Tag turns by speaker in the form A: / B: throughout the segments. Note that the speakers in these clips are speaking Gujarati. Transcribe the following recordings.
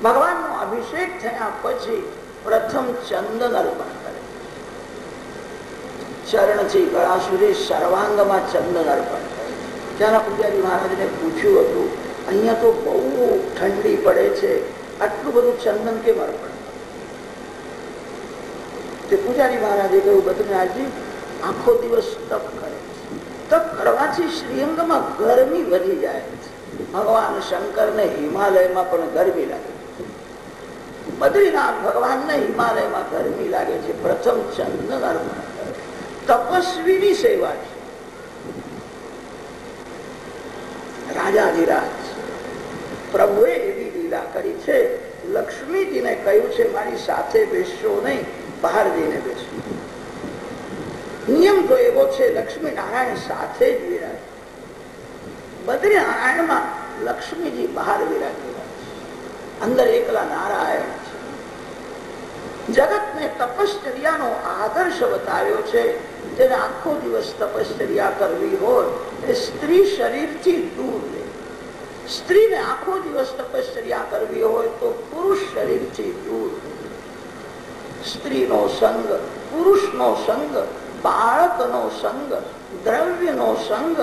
A: ભગવાનનો અભિષેક થયા પછી પ્રથમ ચંદન અર્પણ કરે. ચરણથી ગળા સુધી સર્વાંગમાં ચંદન અર્પણ કરે. ત્યાંના પૂજારી મહારાજને પૂછ્યું હતું, અહીંયા તો બહુ ઠંડી પડે છે, આટલું બધું ચંદન કેમ અર્પણ? તે પૂજારી મહારાજે કહ્યું, બદ્રીનાથજી આખો દિવસ તપ કરે છે. તપ કરવાથી શ્રીઅંગમાં ગરમી વધી જાય છે. ભગવાન શંકરને હિમાલયમાં પણ ગરમી લાગે છે. બદ્રીનાથ ભગવાનને હિમાલયમાં ગરમી લાગે છે. પ્રથમ ચંદન અર્પણ કરે. તપસ્વીની સેવા છે. રાજાધિરાજ પ્રભુએ એવી લીલા કરી છે, લક્ષ્મીજીને કહ્યું છે મારી સાથે બેસશો નહીં, બહાર જઈને બેસો. નિયમ તો એવો છે, લક્ષ્મી નારાયણ સાથે જ વિરાજ. બદ્રીનારાયણમાં લક્ષ્મીજી બહાર વિરાજેલા છે, અંદર એકલા નારાયણ છે. જગતને તપશ્ચર્યાનો આદર્શ બતાવ્યો છે. તેને આખો દિવસ તપશ્ચર્યા કરવી હોય એ સ્ત્રી શરીરથી દૂર રહે. સ્ત્રીને આખો દિવસ તપશ્ચર્યા કરવી હોય તો પુરુષ શરીરથી દૂર રહે. સ્ત્રીનો સંગ, પુરુષનો સંગ, બાળકનો સંગ, દ્રવ્યનો સંગ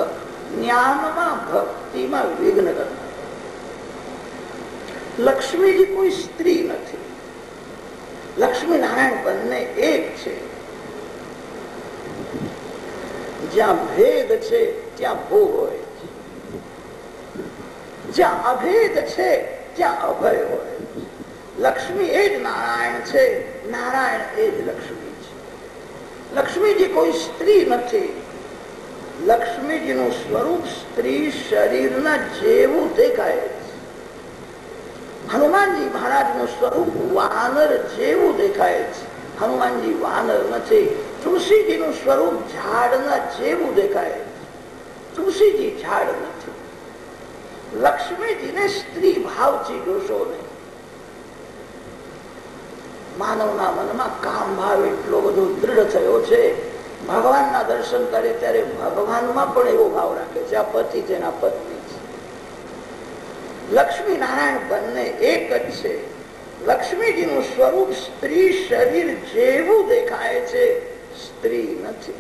A: જ્ઞાનમાં ભક્તિમાં વિઘ્ન કરનાર. લક્ષ્મીજી કોઈ સ્ત્રી નથી. લક્ષ્મી નારાયણ બંને એક છે. જ્યાં ભેદ છે ત્યાં ભોગ હોય છે. જ્યાં અભેદ છે ત્યાં અભય હોય છે. લક્ષ્મી એ જ નારાયણ છે, નારાયણ એ જ લક્ષ્મી છે. લક્ષ્મીજી કોઈ સ્ત્રી નથી. લક્ષ્મીજીનું સ્વરૂપ સ્ત્રી શરીરના જેવું દેખાય છે. હનુમાનજી મહારાજનું સ્વરૂપ વાનર જેવું દેખાય છે. હનુમાનજી વાનર નથી. તુલસીજીનું સ્વરૂપ ઝાડના જેવું દેખાય છે. તુલસીજી ઝાડ નથી. લક્ષ્મીજીને સ્ત્રી ભાવથી જોશો નહીં. માનવના મનમાં કામ ભાવ એટલો બધો દ્રઢ થયો છે, ભગવાનના દર્શન કરે ત્યારે ભગવાનમાં પણ એવો ભાવ રાખે છે, આ પતિ તેના પત્ની છે. લક્ષ્મી નારાયણ બંને એક જ છે. લક્ષ્મીજીનું સ્વરૂપ સ્ત્રી શરીર જેવું દેખાય છે, સ્ત્રી નથી.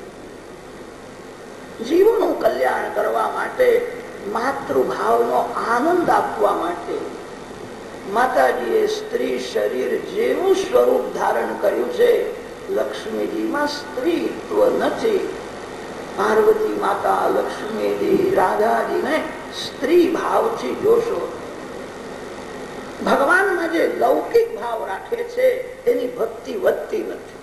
A: જીવનું કલ્યાણ કરવા માટે, માતૃભાવનો આનંદ આપવા માટે માતાજીએ સ્ત્રી શરીર જેવું સ્વરૂપ ધારણ કર્યું છે. લક્ષ્મીજીમાં સ્ત્રીત્વ નથી. પાર્વતી માતા, લક્ષ્મીજી, રાધાજીને સ્ત્રી ભાવથી જોશો. ભગવાનમાં જે લૌકિક ભાવ રાખે છે એની ભક્તિ વધતી નથી.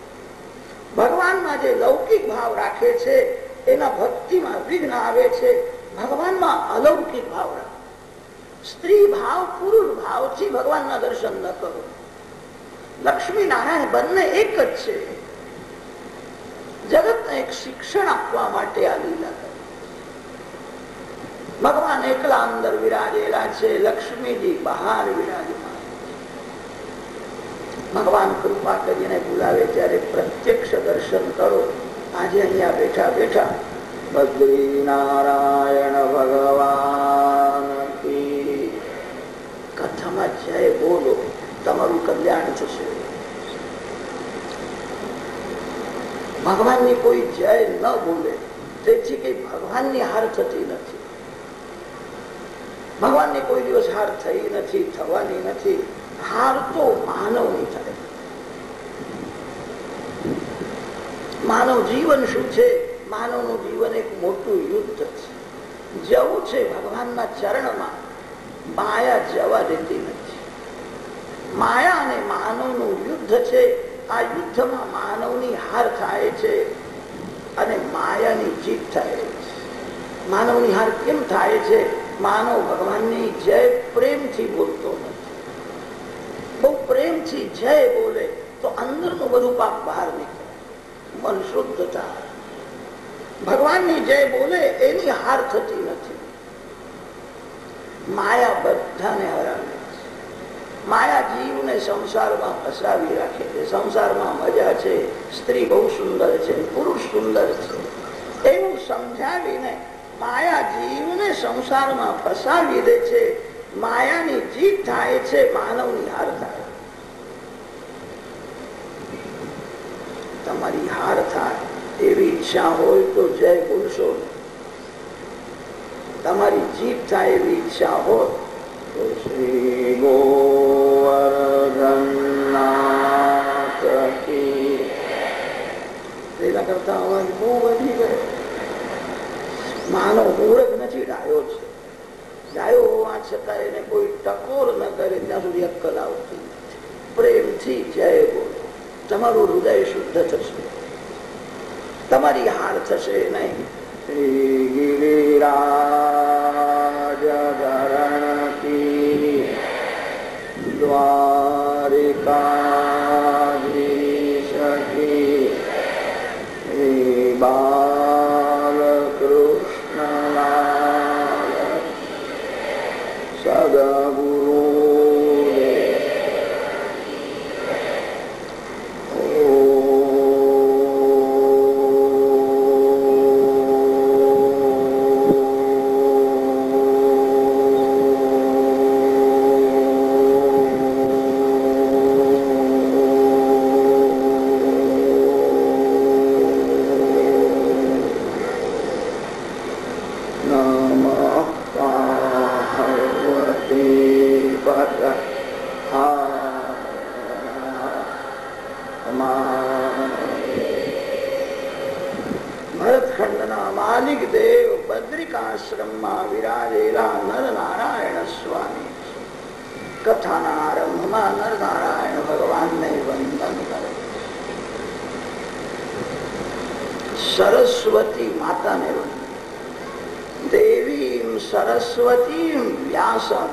A: ભગવાનમાં જે લૌકિક ભાવ રાખે છે એના ભક્તિમાં વિઘ્ન આવે છે. ભગવાનમાં અલૌકિક ભાવ રાખે. સ્ત્રી ભાવ, પુરુષ ભાવથી ભગવાનના દર્શન ન કરો. લક્ષ્મી નારાયણ બંને એક જ છે. જગતને એક શિક્ષણ આપવા માટે આ લીલા કરી. ભગવાન એકલા અંદર વિરાજેલા છે, લક્ષ્મીજી બહાર વિરાજમાન. ભગવાન કૃપા કરીને બોલાવે ત્યારે પ્રત્યક્ષ દર્શન કરો. આજે અહીંયા બેઠા બેઠા બદ્રીનારાયણ ભગવાન કથામાં જય બોલો, તમારું કલ્યાણ થશે. ભગવાનની કોઈ જય ન બોલે તેથી કઈ ભગવાનની હાર થતી નથી. ભગવાનની કોઈ દિવસ હાર થઈ નથી, થવાની નથી. હાર તો માનવની થાય. માનવ જીવન શું છે? માનવનું જીવન એક મોટું યુદ્ધ છે. જવું છે ભગવાનના ચરણમાં, માયા જવા દેતી નથી. માયા અને માનવનું યુદ્ધ છે. આ યુદ્ધમાં માનવની હાર થાય છે અને માયાની જીત થાય છે. માનવની હાર કેમ થાય છે? માનવ ભગવાનની જય પ્રેમથી બોલતો નથી. બહુ પ્રેમથી જય બોલે તો અંદરનું બધું પાપ બહાર નીકળે, મન શુદ્ધ થાય. ભગવાનની જય બોલે એની હાર થતી નથી. માયા બધાને હરાવે છે. માયા જીવને સંસારમાં ફસાવી રાખે છે. સંસારમાં મજા છે, સ્ત્રી બહુ સુંદર છે, પુરુષ સુંદર છે, એવું સમજાવીને માયા જીવને સંસારમાં ફસાવી દે છે. માયાની જીત થાય છે, માનવની હાર થાય. તમારી હાર થાય એવી ઈચ્છા હોય તો જય બોલશો. તમારી જીત થાય એવી ઈચ્છા હોય તો શ્રી ગોવર્ધનનાથ કી. એના કરતા અવાજ બહુ વધી ગયો. માનવ મૂર્ખ નથી, ડાયો છે. ડાયો હોવા છતાં એને કોઈ ટકોર ન કરે ત્યાં સુધી અક્કલ આવતી નથી. પ્રેમથી જય બોલો. તમારું હૃદય શુદ્ધ થશે, તમારી હાર થશે નહીં. શ્રી ગિરિરાજ ધરણ કી દ્વારિકાધીશ કી. શ્રી બાલકૃષ્ણલાલ સદગુરુ. ભરતખંડના માલિક દેવ બદ્રિકાશ્રમમાં વિરાજેલા નરનારાયણ સ્વામી કથાના આરંભમાં નરનારાયણ ભગવાનને વંદન કરે. સરસ્વતી માતાને વંદન. દેવીમ સરસ્વતીમ વ્યાસમ.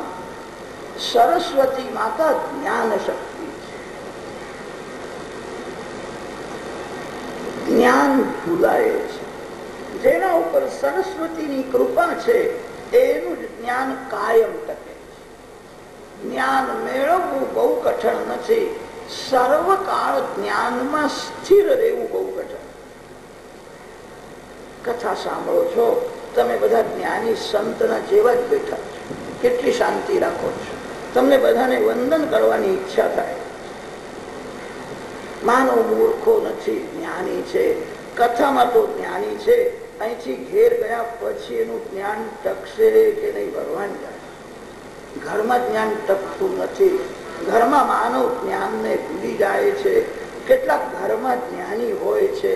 A: સરસ્વતી માતા જ્ઞાન શક્તિ છે. જ્ઞાન ભૂલાય છે. જેના ઉપર સરસ્વતીની કૃપા છે એનું જ જ્ઞાન કાયમ ટકે છે. જ્ઞાન મેળવવું બહુ કઠણ નથી, સર્વકાળ જ્ઞાનમાં સ્થિર રહેવું બહુ કઠણ. કથા સાંભળો છો તમે બધા જ્ઞાની સંતના જેવા જ બેઠા છો, કેટલી શાંતિ રાખો છો. તમને બધાને વંદન કરવાની ઈચ્છા થાય. માનવ મૂર્ખો નથી, જ્ઞાની છે. કથામાં તો જ્ઞાની છે, અહીંથી ઘેર ગયા પછી એનું જ્ઞાન ટકશે કે નહીં ભગવાન જાણે. ઘરમાં જ્ઞાન ટકતું નથી. ઘરમાં માનવ જ્ઞાનને ભૂલી જાય છે. કેટલાક ઘરમાં જ્ઞાની હોય છે,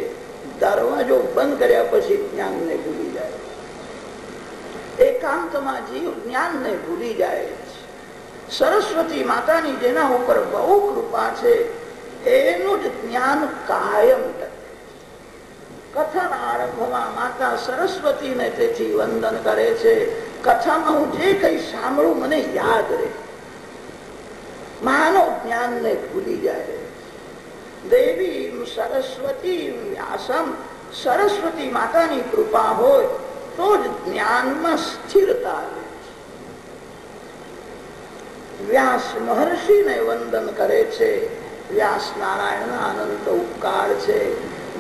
A: દરવાજો બંધ કર્યા પછી જ્ઞાનને ભૂલી જાય. એકાંતમાં જીવ જ્ઞાનને ભૂલી જાય છે. સરસ્વતી માતાની જેના ઉપર બહુ કૃપા છે એનું જ જ્ઞાન કાયમ ટકે. કથાના આરંભમાં માતા સરસ્વતીને તેથી વંદન કરે છે. કથામાં હું જે કઈ સાંભળું મને યાદ રહે. માનવ જ્ઞાનને ભૂલી જાય. દેવી સરસ્વતી વ્યાસમ. સરસ્વતી માતાની કૃપા હોય તો જ જ્ઞાનમાં સ્થિરતા આવે. વ્યાસ મહર્ષિને વંદન કરે છે. વ્યાસ નારાયણના અનંત ઉપકાર છે.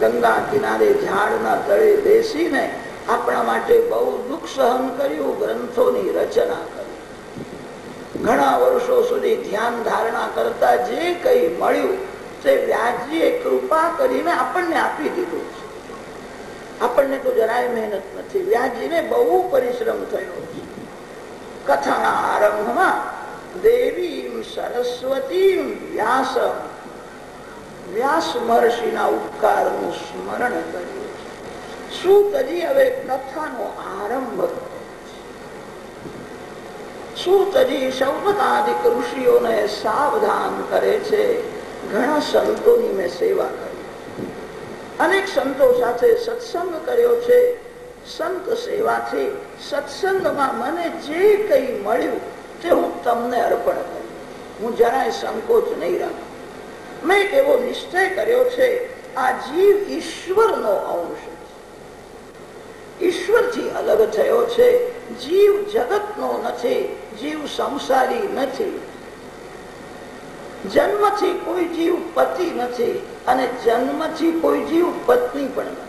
A: ગંગા કિનારે ઝાડના તળે બેસીને આપણા માટે બહુ દુઃખ સહન કર્યું, ગ્રંથોની રચના કરી. ઘણા વર્ષો સુધી ધ્યાન ધારણા કરતા જે કઈ મળ્યું તે વ્યાસજીએ કૃપા કરીને આપણને આપી દીધું છે. આપણને તો જરાય મહેનત નથી, વ્યાસજીને બહુ પરિશ્રમ થયો છે. કથાના આરંભમાં દેવી સરસ્વતી વ્યાસ. વ્યાસ મહર્ષિના ઉપકારનું સ્મરણ કર્યું. સૂતજી હવે કથાનો આરંભ. સૂતજી સૌપતાદિક ઋષિઓને સાવધાન કરે છે. ઘણા સંતોની મેં સેવા કરી, અનેક સંતો સાથે સત્સંગ કર્યો છે. સંત સેવાથી સત્સંગમાં મને જે કઈ મળ્યું તે હું તમને અર્પણ કરું. હું જરાય સંકોચ નહીં રાખું. મેં એક એવો નિશ્ચય કર્યો છે, આ જીવ ઈશ્વરનો અંશ છે, ઈશ્વરથી અલગ થયો છે. જીવ જગતનો નથી, જીવ સંસારી નથી. જન્મથી કોઈ જીવ પતિ નથી અને જન્મથી કોઈ જીવ પત્ની પણ નથી.